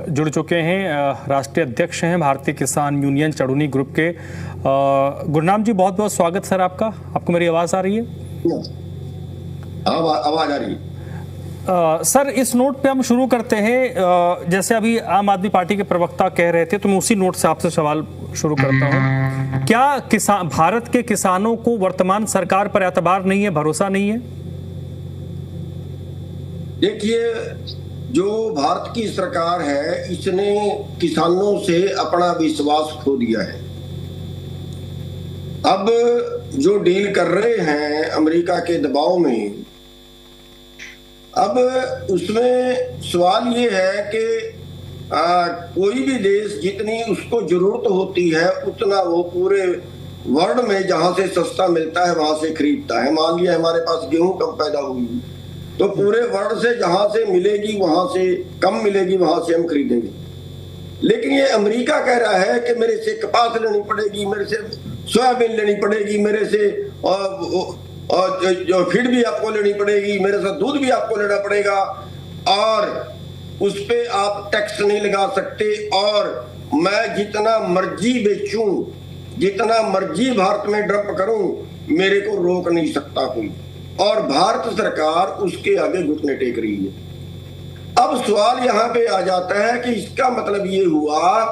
जुड़ चुके हैं, राष्ट्रीय अध्यक्ष हैं भारतीय किसान यूनियन चढ़ूनी ग्रुप के। गुरनाम जी, बहुत बहुत स्वागत सर आपका। आपको मेरी आवाज़ आ रही है? आवाज़ आ रही है। सर, इस नोट पे हम शुरू करते हैं। जैसे अभी आम आदमी पार्टी के प्रवक्ता कह रहे थे, तो मैं उसी नोट से आपसे सवाल शुरू करता हूं। क्या भारत के किसानों को वर्तमान सरकार पर एतबार नहीं है, भरोसा नहीं है? देखिए, जो भारत की सरकार है, इसने किसानों से अपना विश्वास खो दिया है। अब जो डील कर रहे हैं अमेरिका के दबाव में, अब उसमें सवाल ये है कि कोई भी देश जितनी उसको जरूरत होती है उतना वो पूरे वर्ल्ड में जहां से सस्ता मिलता है वहां से खरीदता है। मान लिया हमारे पास गेहूं कम पैदा हुई तो पूरे वर्ल्ड से जहां से मिलेगी वहां से कम मिलेगी, वहां से हम खरीदेंगे। लेकिन ये अमेरिका कह रहा है कि मेरे से कपास लेनी पड़ेगी, मेरे से सोयाबीन लेनी पड़ेगी, मेरे से और जो फीड भी आपको लेनी पड़ेगी, मेरे साथ दूध भी आपको लेना पड़ेगा, और उस पे आप टैक्स नहीं लगा सकते, और मैं जितना मर्जी बेचूं, जितना मर्जी भारत में ड्रप करूं, मेरे को रोक नहीं सकता कोई। और भारत सरकार उसके आगे घुटने टेक रही है। अब सवाल यहाँ पे आ जाता है कि इसका मतलब ये हुआ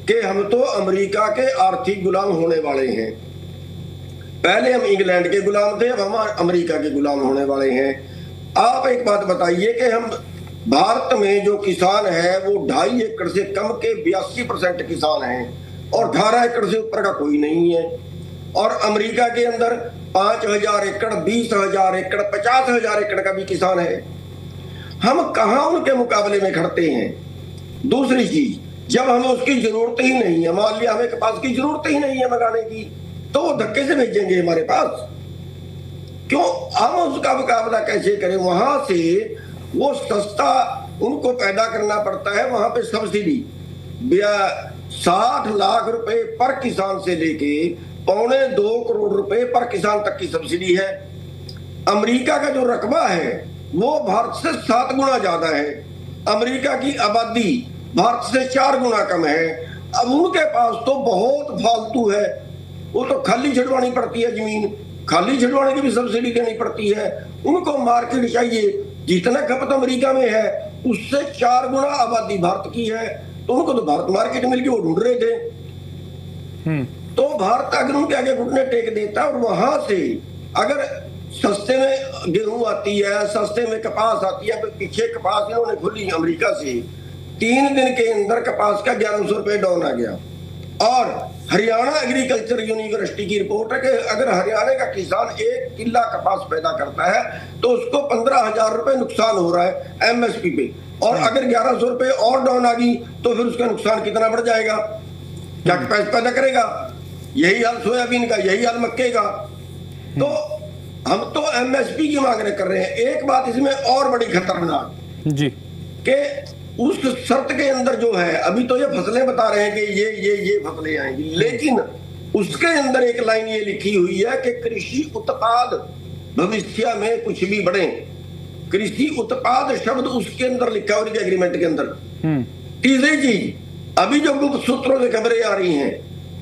कि हम तो अमेरिका के आर्थिक गुलाम होने वाले हैं। पहले हम इंग्लैंड के गुलाम थे, अब हम अमेरिका के गुलाम होने वाले हैं। आप एक बात बताइए कि हम भारत में जो किसान है वो 2.5 एकड़ से कम के 82% किसान हैं, और 18 एकड़ से ऊपर का कोई नहीं है। और अमेरिका के अंदर 5,000 एकड़, 20,000 एकड़, 50,000 एकड़ का भी किसान है। हम कहाँ उनके मुकाबले में खड़ते हैं? दूसरी चीज, जब हमें उसकी जरूरत ही नहीं है, मान लिया हमें कपास की जरूरत ही नहीं है मंगाने की, तो वो धक्के से भेजेंगे हमारे पास? क्यों? हम उसका मुकाबला कैसे करें? वहां से वो सस्ता उनको पैदा करना पड़ता है। वहां पे सब्सिडी 60 लाख रुपए पर किसान से लेके 1.25 करोड़ रुपए पर किसान तक की सब्सिडी है। अमेरिका का जो रकबा है वो भारत से 7 गुना ज्यादा है। अमेरिका की आबादी भारत से 4 गुना कम है। अब उनके पास तो बहुत फालतू है, वो तो खाली छिड़वानी पड़ती है जमीन, खाली छिड़वाने की भी सब्सिडी देनी पड़ती है। उनको मार्केट चाहिए, जितना खपत अमेरिका में है उससे 4 गुना आबादी भारत की है, तो उनको तो भारत मार्केट मिल गई, वो ढूंढ रहे थे। तो भारत अगर उनके आगे घुटने टेक देता और वहां से अगर सस्ते में गेहूं आती है, सस्ते में कपास आती है, पीछे कपास इन्होंने खुली अमेरिका से, 3 दिन के अंदर कपास का 1100 रुपए डाउन आ गया। और हरियाणा एग्रीकल्चर यूनिवर्सिटी की रिपोर्ट है कि अगर हरियाणा का किसान 1 किला कपास पैदा करता है तो उसको 15,000 रुपए नुकसान हो रहा है एमएसपी पे, और अगर 1100 रुपए और डाउन आ गई तो फिर उसका नुकसान कितना बढ़ जाएगा? क्या कपास पैदा करेगा? यही हाल सोयाबीन का, यही हाल मक्के का। तो हम तो एमएसपी की मांग कर रहे हैं। एक बात इसमें और बड़ी खतरनाक जी, कि उस शर्त के अंदर जो है, अभी तो ये फसलें बता रहे हैं कि ये फसलें आएंगी, लेकिन उसके अंदर एक लाइन ये लिखी हुई है कि कृषि उत्पाद भविष्य में कुछ भी बढ़े। कृषि उत्पाद शब्द उसके अंदर लिखा है, उनके एग्रीमेंट के अंदर। तीसरी चीज, अभी जो गुप्त सूत्रों से खबरें आ रही हैं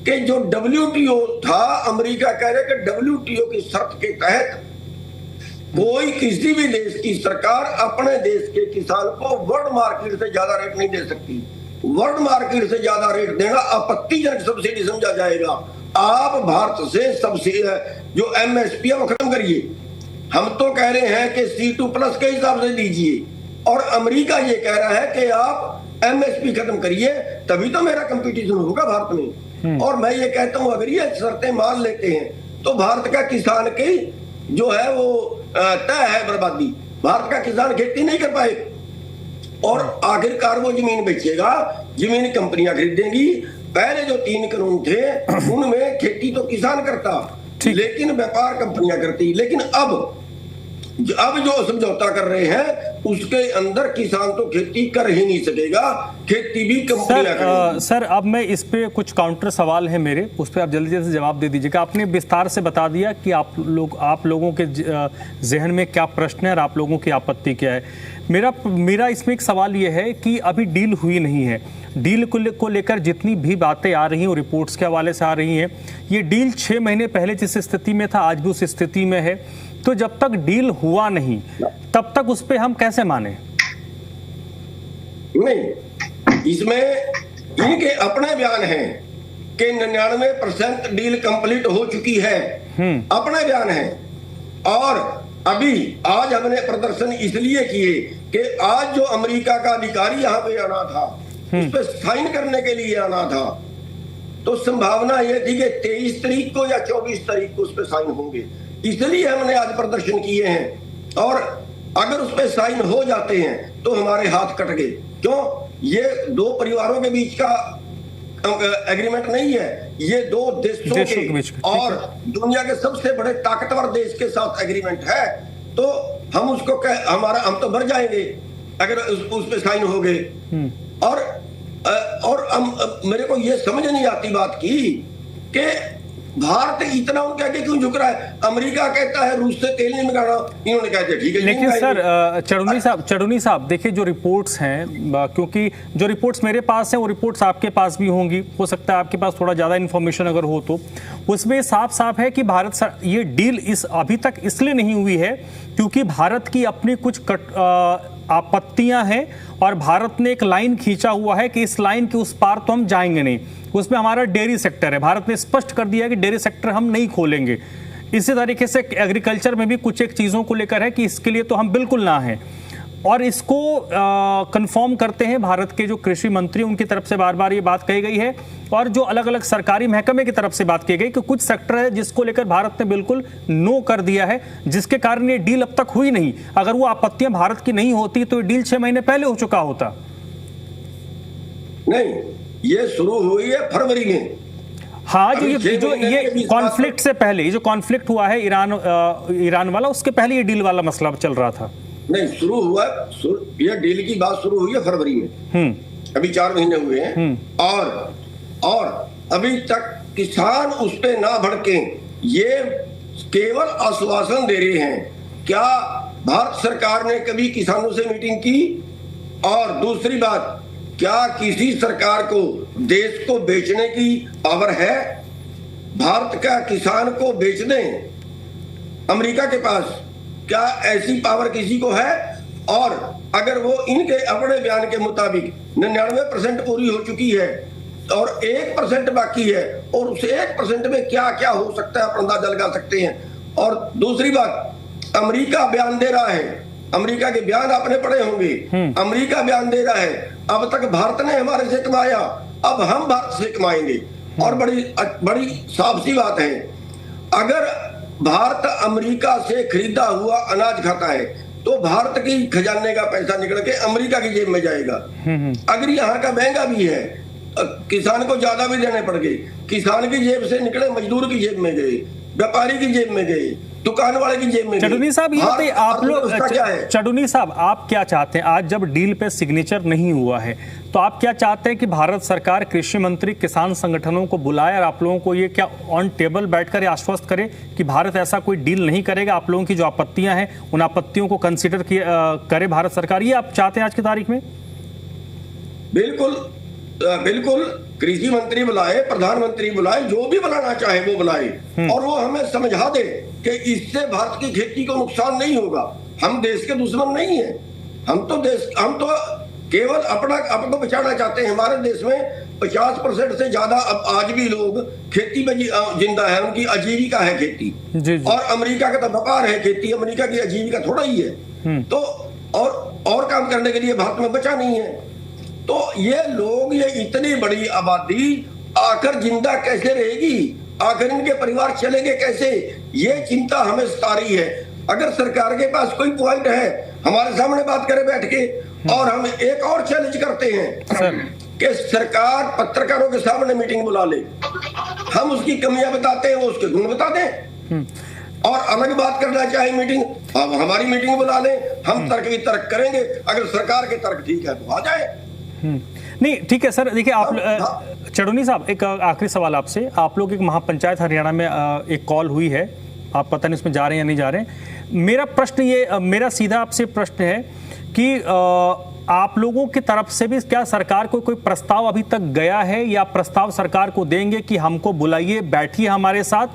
कि जो WTO था, अमेरिका कह रहे कि WTO की शर्त के तहत कोई किसी भी देश की सरकार अपने देश के किसान को वर्ल्ड मार्केट से ज्यादा रेट नहीं दे सकती। वर्ल्ड मार्केट से ज्यादा रेट देना आपत्तिजनक सब्सिडी समझा जाएगा। आप भारत से सब्सिडी जो MSP है वो खत्म करिए। हम तो कह रहे हैं कि C2+ के हिसाब से दीजिए, और अमेरिका ये कह रहा है कि आप MSP खत्म करिए, तभी तो मेरा कंपटीशन होगा भारत में। और मैं ये कहता हूं, अगर ये शर्तें मान लेते हैं तो भारत का किसान की जो है वो तय है बर्बादी। भारत का किसान खेती नहीं कर पाए, और आखिरकार वो जमीन बेचेगा, जमीन कंपनियां खरीदेंगी। पहले जो 3 कानून थे उनमें खेती तो किसान करता, लेकिन व्यापार कंपनियां करती। लेकिन अब अब जो समझौता कर रहे हैं उसके अंदर किसान तो खेती कर ही नहीं सकेगा, खेती भी कंपनियां करेंगी। सर अब मैं इस पे कुछ काउंटर सवाल है मेरे, उस पर आप जल्दी जल्दी जवाब दे दीजिएगा। आपने विस्तार से बता दिया कि आप लोगों के जहन में क्या प्रश्न है और आप लोगों की आपत्ति क्या है। मेरा इसमें एक सवाल यह है कि अभी डील हुई नहीं है। डील को लेकर जितनी भी बातें आ रही हैं, रिपोर्ट्स के हवाले से आ रही हैं, ये डील 6 महीने पहले जिस स्थिति में था आज भी उस स्थिति में है। तो जब तक डील हुआ नहीं तब तक उस पे हम कैसे माने? नहीं, इसमें इनके अपने बयान हैं कि 99% डील कंप्लीट हो चुकी है, अपने बयान है। और अभी आज हमने प्रदर्शन इसलिए किए कि आज जो अमेरिका का अधिकारी यहाँ पे आना था, उस पर साइन करने के लिए आना था, तो संभावना यह थी कि 23 तारीख को या 24 तारीख को उस पर साइन होंगे, इसलिए हमने आज प्रदर्शन किए हैं। और अगर उस पर साइन हो जाते हैं तो हमारे हाथ कट गए। क्यों? ये दो परिवारों के बीच का एग्रीमेंट नहीं है, ये दो देशों के और दुनिया के सबसे बड़े ताकतवर देश के साथ एग्रीमेंट है। तो हम उसको हम तो भर जाएंगे अगर उस पे साइन हो गए। और मेरे को ये समझ नहीं आती बात की कि भारत इतना उनका के क्यों झुक रहा है। अमेरिका कहता है रूस से तेल नहीं मंगाना, इन्होंने कहा ठीक है। लेकिन सर चडुनी साहब देखिए, जो रिपोर्ट्स हैं, क्योंकि जो रिपोर्ट्स मेरे पास हैं वो रिपोर्ट्स आपके पास भी होंगी, हो सकता है आपके पास थोड़ा ज्यादा इन्फॉर्मेशन अगर हो तो उसमें साफ साफ है कि ये डील अभी तक इसलिए नहीं हुई है क्योंकि भारत की अपनी कुछ आपत्तियां हैं और भारत ने एक लाइन खींचा हुआ है कि इस लाइन के उस पार तो हम जाएंगे नहीं। उसमें हमारा डेयरी सेक्टर है, भारत ने स्पष्ट कर दिया है कि डेयरी सेक्टर हम नहीं खोलेंगे। इसी तरीके से एग्रीकल्चर में भी कुछ एक चीज़ों को लेकर है कि इसके लिए तो हम बिल्कुल ना हैं। और इसको कंफर्म करते हैं भारत के जो कृषि मंत्री, उनकी तरफ से बार बार ये बात कही गई है और जो अलग अलग सरकारी महकमे की तरफ से बात की गई कि कुछ सेक्टर है जिसको लेकर भारत ने बिल्कुल नो कर दिया है, जिसके कारण ये डील अब तक हुई नहीं। अगर वो आपत्तियां भारत की नहीं होती तो ये डील 6 महीने पहले हो चुका होता। नहीं, ये शुरू हुई है फरवरी में। हाँ, ये कॉन्फ्लिक्ट से पहले, ये जो कॉन्फ्लिक्ट हुआ है ईरान वाला, उसके पहले ये डील वाला मसला चल रहा था। नहीं, शुरू हुआ, ये डील की बात शुरू हुई है फरवरी में, अभी 4 महीने हुए हैं। और अभी तक किसान उस पे ना भड़के, ये केवल आश्वासन दे रहे हैं। क्या भारत सरकार ने कभी किसानों से मीटिंग की? और दूसरी बात, क्या किसी सरकार को देश को बेचने की पावर है? भारत का किसान को बेच दें अमेरिका के पास, क्या ऐसी पावर किसी को है? और अगर वो इनके अपने बयान के मुताबिक 99% पूरी हो चुकी है और 1% बाकी है, और उस 1% में क्या क्या हो सकता है आप अंदाजा लगा सकते हैं। और दूसरी बात, अमेरिका बयान दे रहा है, अमेरिका के बयान आपने पढ़े होंगे, अमेरिका बयान दे रहा है अब तक भारत ने हमारे से कमाया, अब हम भारत से कमाएंगे। और बड़ी साफ सी बात है, अगर भारत अमेरिका से खरीदा हुआ अनाज खाता है तो भारत की खजाने का पैसा निकल के अमेरिका की जेब में जाएगा। अगर यहाँ का महंगा भी है, किसान को ज्यादा भी देने पड़ गए, किसान की जेब से निकले, मजदूर की जेब में गए, व्यापारी की जेब में गए, दुकान वाले की जेब में। चडुनी साहब, ये बताइए आप लोग, चडुनी साहब आप क्या चाहते हैं? आज जब डील पे सिग्नेचर नहीं हुआ है तो आप क्या चाहते हैं कि भारत सरकार, कृषि मंत्री, किसान संगठनों को बुलाए और आप लोगों को ये क्या ऑन टेबल बैठकर आश्वस्त करे कि भारत ऐसा कोई डील नहीं करेगा? आप लोगों की जो आपत्तियां हैं उन आपत्तियों को कंसिडर करे भारत सरकार, ये आप चाहते हैं आज की तारीख में? बिल्कुल, कृषि मंत्री बुलाए, प्रधानमंत्री बुलाए, जो भी बुलाना चाहे वो बुलाए, और वो हमें समझा दे कि इससे भारत की खेती को नुकसान नहीं होगा। हम देश के दुश्मन नहीं है, हम तो केवल अपना बचाना चाहते हैं। हमारे देश में 50% से ज्यादा अब आज भी लोग खेती में जिंदा है, उनकी आजीविका है खेती। और अमेरिका का तो व्यापार है खेती, अमेरिका की आजीविका थोड़ा ही है। तो और काम करने के लिए भारत में बचा नहीं है। तो ये लोग, ये इतनी बड़ी आबादी आकर जिंदा कैसे रहेगी? आखिर इनके परिवार चलेंगे कैसे? ये चिंता हमें सता रही है। अगर सरकार के पास कोई पॉइंट है, हमारे सामने बात करे बैठ के। और हम एक और चैलेंज करते हैं कि सरकार पत्रकारों के सामने मीटिंग बुला ले, हम उसकी कमियां बताते हैं, वो उसके गुण बता दें। और अलग बात करना चाहे मीटिंग, अब हमारी मीटिंग बुला लें, हम तर्क वितर्क करेंगे, अगर सरकार के तर्क ठीक है तो आ जाए। नहीं ठीक है सर, देखिए आप चढ़ूनी साहब, एक आखिरी सवाल आपसे। आप लोग एक महापंचायत हरियाणा में एक कॉल हुई है, आप पता नहीं उसमें जा रहे हैं या नहीं जा रहे हैं। मेरा प्रश्न ये, मेरा सीधा आपसे प्रश्न है कि आप लोगों की तरफ से भी क्या सरकार को कोई प्रस्ताव अभी तक गया है, या प्रस्ताव सरकार को देंगे कि हमको बुलाइए, बैठिए हमारे साथ,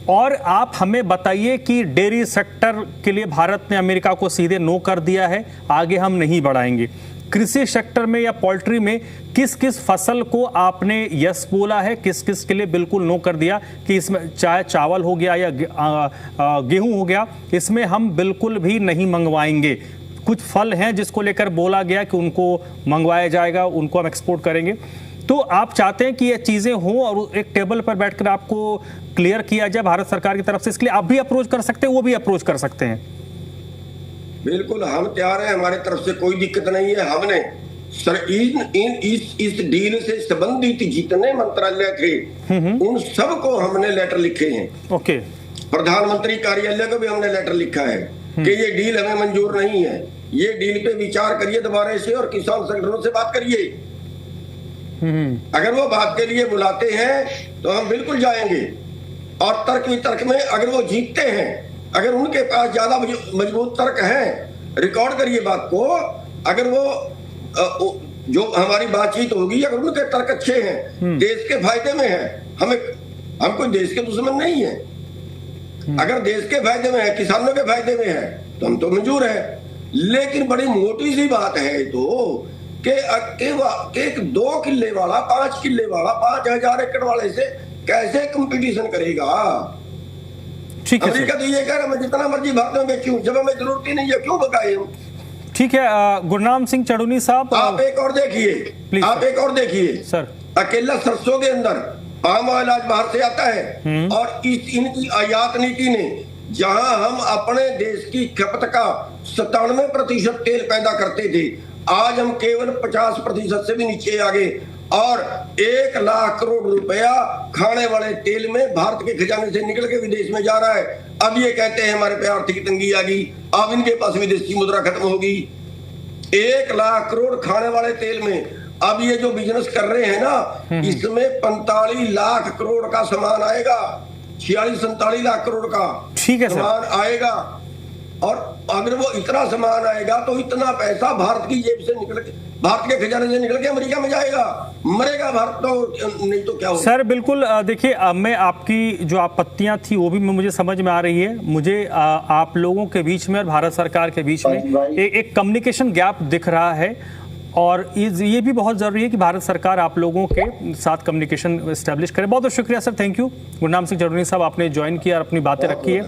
और आप हमें बताइए कि डेयरी सेक्टर के लिए भारत ने अमेरिका को सीधे नो कर दिया है, आगे हम नहीं बढ़ाएंगे। कृषि सेक्टर में या पोल्ट्री में किस किस फसल को आपने यस बोला है, किस किस के लिए बिल्कुल नो कर दिया कि इसमें चाहे चावल हो गया या गेहूं हो गया, इसमें हम बिल्कुल भी नहीं मंगवाएंगे। कुछ फल हैं जिसको लेकर बोला गया कि उनको मंगवाया जाएगा, उनको हम एक्सपोर्ट करेंगे। तो आप चाहते हैं कि ये चीजें हों और एक टेबल पर बैठकर आपको क्लियर किया जाए भारत सरकार की तरफ से। इसके लिए आप भी अप्रोच कर सकते हैं, वो भी अप्रोच कर सकते हैं। बिल्कुल हम तैयार हैं, हमारे तरफ से कोई दिक्कत नहीं है। हमने सर इस डील से संबंधित जितने मंत्रालय थे उन सबको हमने लेटर लिखे हैं। ओके, प्रधानमंत्री कार्यालय को भी हमने लेटर लिखा है कि ये डील हमें मंजूर नहीं है, ये डील पे विचार करिए दोबारा से और किसान संगठनों से बात करिए। अगर वो बात के लिए बुलाते हैं तो हम बिल्कुल जाएंगे, और तर्क वितर्क में अगर वो जीतते हैं, अगर उनके पास ज्यादा मजबूत तर्क है, रिकॉर्ड करिए बात को, अगर वो जो हमारी बातचीत होगी अगर उनके तर्क अच्छे हैं, देश के फायदे में है, हम कोई देश के दुश्मन नहीं है, अगर देश के फायदे में है, किसानों के फायदे में है तो हम तो मंजूर है। लेकिन बड़ी मोटी सी बात है तो कि 2 किले वाला 5 किले वाला 5000 एकड़ वाले से कैसे कंपटीशन करेगा। ठीक है, अमेरिका तो ये कह रहा मैं जितना मर्जी भारत में बेचूं, जब हमें जरूरत ही नहीं है क्यों बकाए हम। ठीक है, गुरनाम सिंह चढ़ूनी साहब, आप एक और देखिए, आप एक और देखिए सर, अकेला सरसों के अंदर पाम ऑयल आज बाहर से आता है, और इनकी आयात नीति ने जहां हम अपने देश की खपत का 97% तेल पैदा करते थे, आज हम केवल 50% से भी नीचे आ गए, और 1 लाख करोड़ रुपया खाने वाले तेल में भारत के खजाने से निकल के विदेश में जा रहा है। अब ये कहते हैं हमारे पे आर्थिक तंगी आ गई, अब इनके पास विदेशी मुद्रा खत्म होगी। 1 लाख करोड़ खाने वाले तेल में अब ये जो बिजनेस कर रहे हैं ना, इसमें 45 लाख करोड़ का सामान आएगा, 46-47 लाख करोड़ का सामान आएगा, और अगर वो इतना सामान आएगा तो इतना पैसा भारत की जेब से निकल के, भारत के खजाने से निकल के अमेरिका में जाएगा, मरेगा भारत तो, नहीं तो क्या होगा। सर बिल्कुल, देखिए मैं आपकी जो आपत्तियां थी वो भी मुझे समझ में आ रही है। मुझे आप लोगों के बीच में और भारत सरकार के बीच में एक कम्युनिकेशन गैप दिख रहा है, और ये भी बहुत जरूरी है कि भारत सरकार आप लोगों के साथ कम्युनिकेशन एस्टेब्लिश करे। बहुत बहुत शुक्रिया sir, thank you. Gurnam Singh Chaduni साहब, आपने ज्वाइन किया और अपनी बातें रखी है।